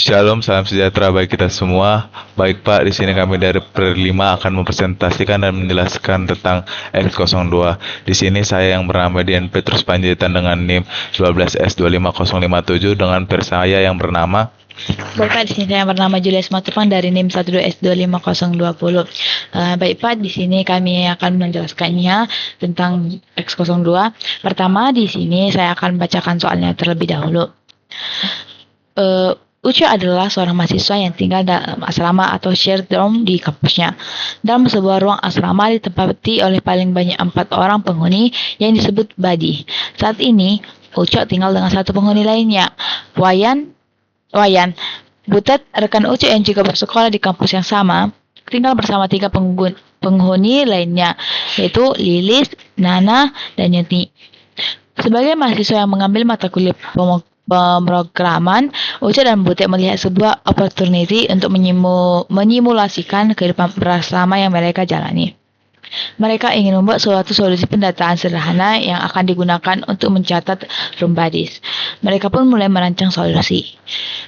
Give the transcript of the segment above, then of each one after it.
Shalom, salam sejahtera bagi kita semua. Baik Pak, di sini kami dari Per5 akan mempresentasikan dan menjelaskan tentang X02. Di sini saya yang bernama Dian Petrus Panjaitan dengan NIM 12S25057 dengan per saya yang bernama. Baik Pak, di sini saya bernama Julius Matupang dari NIM 12S25020. Baik Pak, di sini kami akan menjelaskannya tentang X02. Pertama, di sini saya akan bacakan soalnya terlebih dahulu. Ucu adalah seorang mahasiswa yang tinggal dalam asrama atau shared dorm di kampusnya. Dalam sebuah ruang asrama ditempati oleh paling banyak 4 orang penghuni yang disebut badi. Saat ini, Ucu tinggal dengan satu penghuni lainnya, Wayan, Butet, rekan Ucu yang juga bersekolah di kampus yang sama, tinggal bersama 3 penghuni lainnya, yaitu Lilis, Nana, dan Yenti. Sebagai mahasiswa yang mengambil mata kuliah pemrograman, Uca dan Butet melihat sebuah opportunity untuk menyimulasikan kehidupan bersama yang mereka jalani. Mereka ingin membuat suatu solusi pendataan sederhana yang akan digunakan untuk mencatat room buddies. Mereka pun mulai merancang solusi.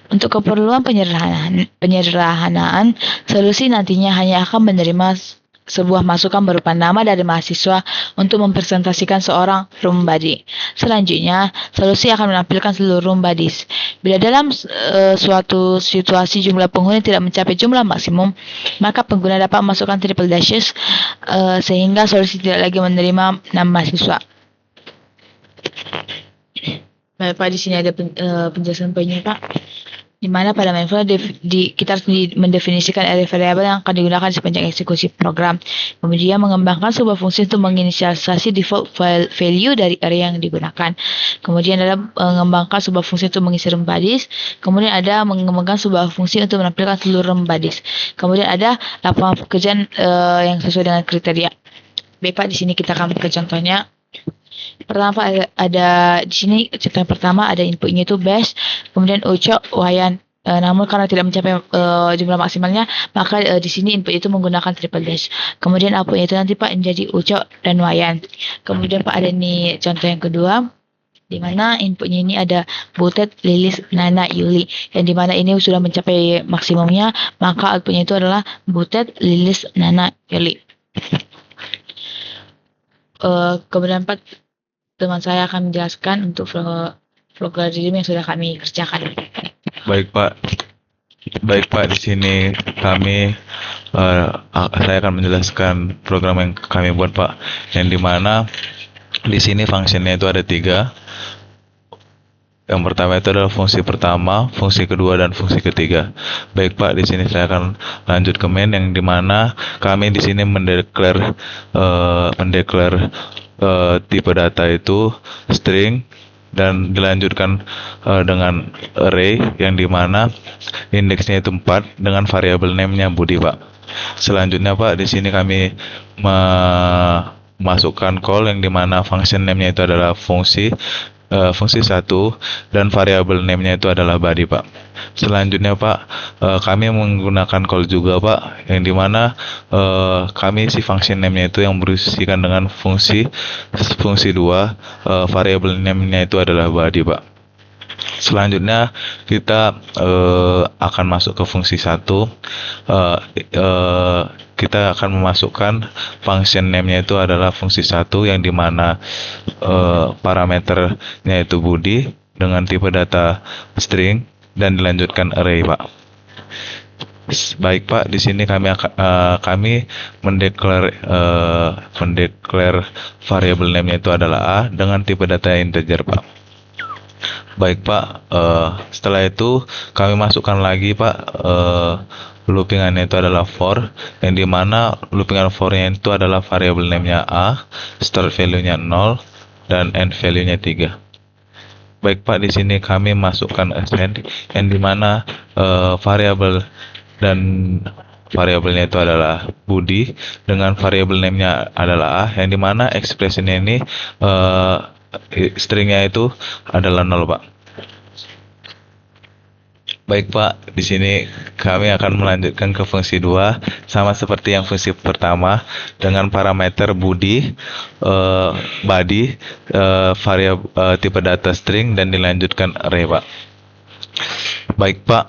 Untuk keperluan penyederhanaan, solusi nantinya hanya akan menerima sebuah masukan berupa nama dari mahasiswa untuk mempresentasikan seorang room buddy. Selanjutnya, solusi akan menampilkan seluruh room buddies. Bila dalam suatu situasi jumlah penghuni tidak mencapai jumlah maksimum, maka pengguna dapat memasukkan triple dashes sehingga solusi tidak lagi menerima nama mahasiswa. Baik Pak, di sini ada penjelasan poinnya Pak. Di mana pada main file kita harus mendefinisikan array variabel yang akan digunakan sepanjang eksekusi program. Kemudian mengembangkan sebuah fungsi untuk menginisialisasi default value dari array yang digunakan. Kemudian ada mengembangkan sebuah fungsi untuk mengisi room buddies. Kemudian ada mengembangkan sebuah fungsi untuk menampilkan seluruh room buddies. Kemudian ada laporan pekerjaan yang sesuai dengan kriteria. Baik Pak, di sini kita akan berikan contohnya. Pertama Pak, ada di sini contoh yang pertama ada inputnya itu base, kemudian Ucok, Wayan. Namun karena tidak mencapai jumlah maksimalnya, maka di sini input itu menggunakan triple dash. Kemudian outputnya itu nanti Pak menjadi Ucok dan Wayan. Kemudian Pak ada nih contoh yang kedua, di mana inputnya ini ada Butet, Lilis, Nana, Yuli. Yang di mana ini sudah mencapai maksimumnya, maka outputnya itu adalah Butet, Lilis, Nana, Yuli. Kemudian Pak, teman saya akan menjelaskan untuk flow diagram yang sudah kami kerjakan. Baik Pak, di sini saya akan menjelaskan program yang kami buat Pak, yang dimana di sini fungsinya itu ada 3. Yang pertama itu adalah fungsi pertama, fungsi kedua, dan fungsi ketiga. Baik Pak, di sini saya akan lanjut ke main yang dimana kami di sini mendeklar tipe data itu string dan dilanjutkan dengan array yang dimana indeksnya itu 4 dengan variabel name-nya Budi Pak. Selanjutnya Pak, di sini kami memasukkan call yang dimana function name-nya itu adalah fungsi 1 dan variabel name-nya itu adalah body Pak. Selanjutnya Pak, kami menggunakan call juga Pak, yang dimana kami isi function name-nya itu yang berisikan dengan fungsi 2, variabel name-nya itu adalah body Pak. Selanjutnya kita akan masuk ke fungsi 1. Kita akan memasukkan function name-nya itu adalah fungsi 1 yang dimana parameternya itu Budi dengan tipe data string dan dilanjutkan array Pak. Baik Pak, di sini kami mendeklar variabel name-nya itu adalah A dengan tipe data integer Pak. Baik Pak, setelah itu kami masukkan lagi Pak loopingannya itu adalah for, yang dimana loopingan for-nya itu adalah variabel name-nya A, start value-nya 0, dan end value-nya 3. Baik Pak, di sini kami masukkan ascend, yang dimana variabelnya itu adalah Budi dengan variabel name-nya adalah A, yang dimana ekspresinya ini stringnya itu adalah 0 Pak. Baik Pak, di sini kami akan melanjutkan ke fungsi 2 sama seperti yang fungsi pertama dengan parameter Budi, body, variabel tipe data string dan dilanjutkan array Pak. Baik Pak,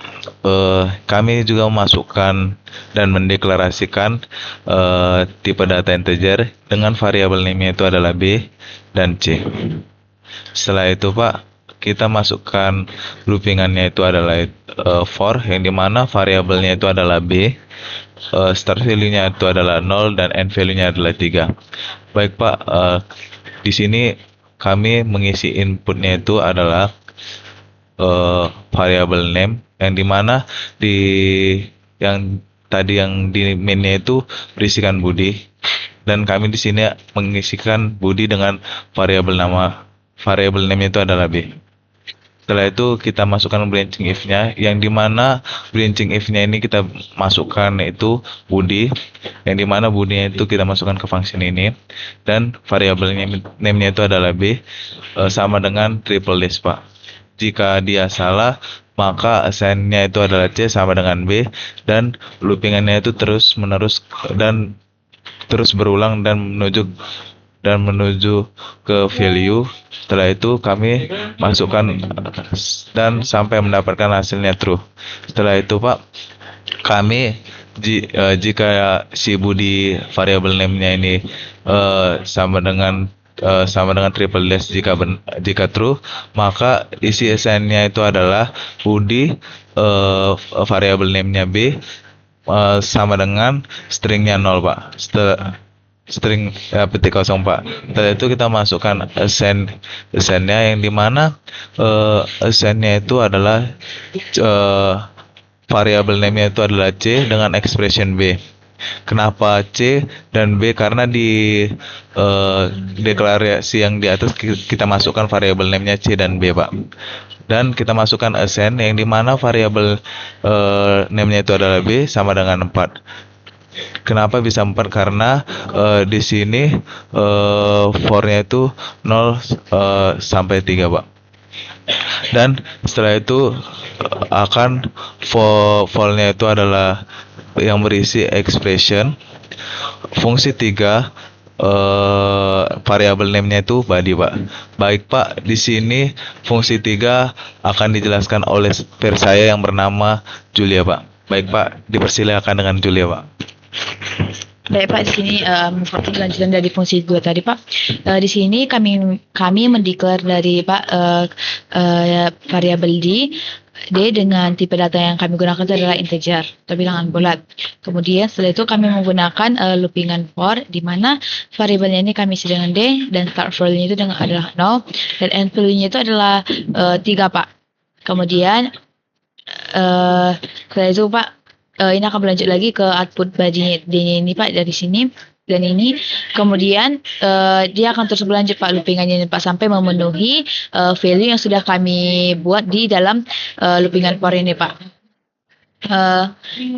kami juga memasukkan dan mendeklarasikan tipe data integer dengan variabel name-nya itu adalah B dan C. Setelah itu Pak, kita masukkan loopingannya itu adalah for, yang dimana variabelnya itu adalah B, start value-nya itu adalah 0 dan end value-nya adalah 3. Baik Pak, di sini kami mengisi inputnya itu adalah variable name, yang dimana di yang tadi yang di mainnya itu berisikan Budi, dan kami di sini mengisikan Budi dengan variabel name itu adalah B. Setelah itu kita masukkan branching if-nya, yang dimana branching if-nya ini kita masukkan itu Budi, yang dimana Budinya itu kita masukkan ke function ini, dan variabel name-nya itu adalah B, sama dengan triple dash Pak. Jika dia salah, maka assign-nya itu adalah C sama dengan B, dan loopingannya itu terus menerus dan terus berulang dan menuju ke value. Setelah itu kami masukkan dan sampai mendapatkan hasilnya true. Setelah itu Pak, kami jika si Budi variable name-nya ini sama dengan triple dash, jika true, maka isi assign-nya itu adalah Budi, variable name-nya B, sama dengan stringnya 0 Pak. String petik kosong Pak. Setelah itu kita masukkan assign-nya, yang dimana assign-nya itu adalah variable name-nya itu adalah C dengan expression B. Kenapa C dan B? Karena di deklarasi yang di atas kita masukkan variable name-nya C dan B Pak. Dan kita masukkan assign, yang dimana variable name-nya itu adalah B sama dengan 4. Kenapa bisa 4? Karena di sini for-nya itu 0 sampai 3 Pak. Dan setelah itu akan for-nya itu adalah yang berisi expression fungsi 3, variabel name-nya itu body Pak. Baik Pak, di sini fungsi 3 akan dijelaskan oleh peer saya yang bernama Julia Pak. Baik Pak, dipersilakan dengan Julia Pak. Baik Pak, di sini lanjutan dari fungsi 2 tadi Pak. Di sini kami mendeklar dari Pak variabel D dengan tipe data yang kami gunakan itu adalah integer atau bilangan bulat. Kemudian setelah itu kami menggunakan loopingan for, di mana variabelnya ini kami isi dengan D, dan start value-nya itu adalah 0, dan end value-nya itu adalah 3 Pak. Kemudian setelah itu Pak, ini akan berlanjut lagi ke output body D-nya ini Pak, dari sini dan ini. Kemudian dia akan terus berlanjut Pak loopingannya Pak sampai memenuhi value yang sudah kami buat di dalam loopingan for ini Pak.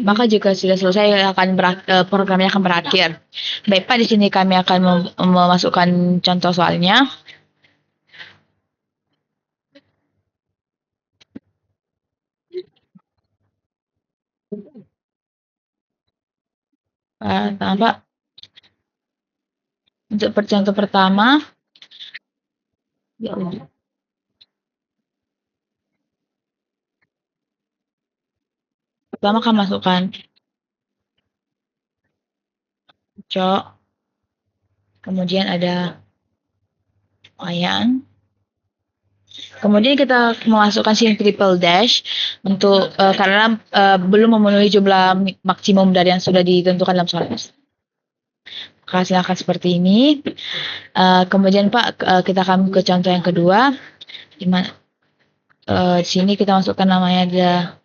Maka jika sudah selesai programnya akan berakhir. Baik Pak, di sini kami akan memasukkan contoh soalnya. Pak. Untuk contoh pertama, akan masukkan cok, kemudian ada ayan. Kemudian kita memasukkan sini triple dash untuk karena belum memenuhi jumlah maksimum dari yang sudah ditentukan dalam soal. Maka silakan seperti ini. Kemudian Pak, kita akan ke contoh yang kedua, di mana di sini kita masukkan namanya ada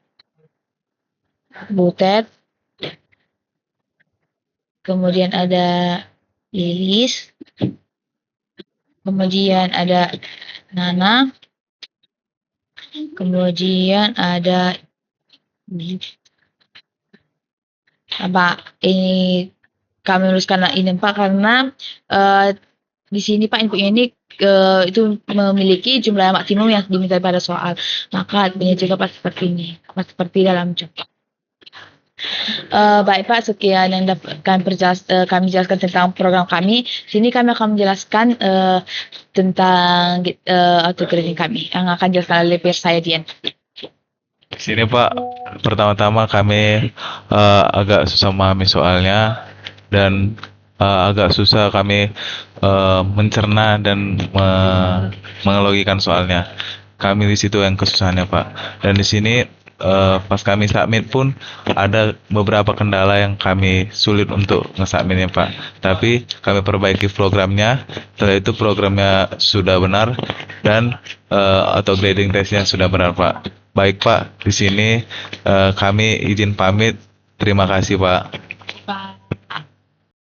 Butet, kemudian ada Lilis, kemudian ada Nana, kemudian ada apa ini kami menuliskan ini Pak karena di sini Pak inputnya ini itu memiliki jumlah maksimum yang diminta pada soal, maka ini juga Pak seperti ini, seperti dalam contoh. Baik Pak, sekian yang dapat kami jelaskan tentang program kami. Sini kami akan menjelaskan tentang autograding kami yang akan dijelaskan oleh peer saya Dian. Di sini Pak, pertama-tama kami agak susah memahami soalnya dan agak susah kami mencerna dan mengelogikan soalnya. Kami di situ yang kesusahannya Pak. Dan di sini pas kami submit pun ada beberapa kendala yang kami sulit untuk nge-submitnya Pak. Tapi kami perbaiki programnya. Setelah itu programnya sudah benar dan auto grading testnya sudah benar Pak. Baik Pak, di sini kami izin pamit. Terima kasih Pak. Pak.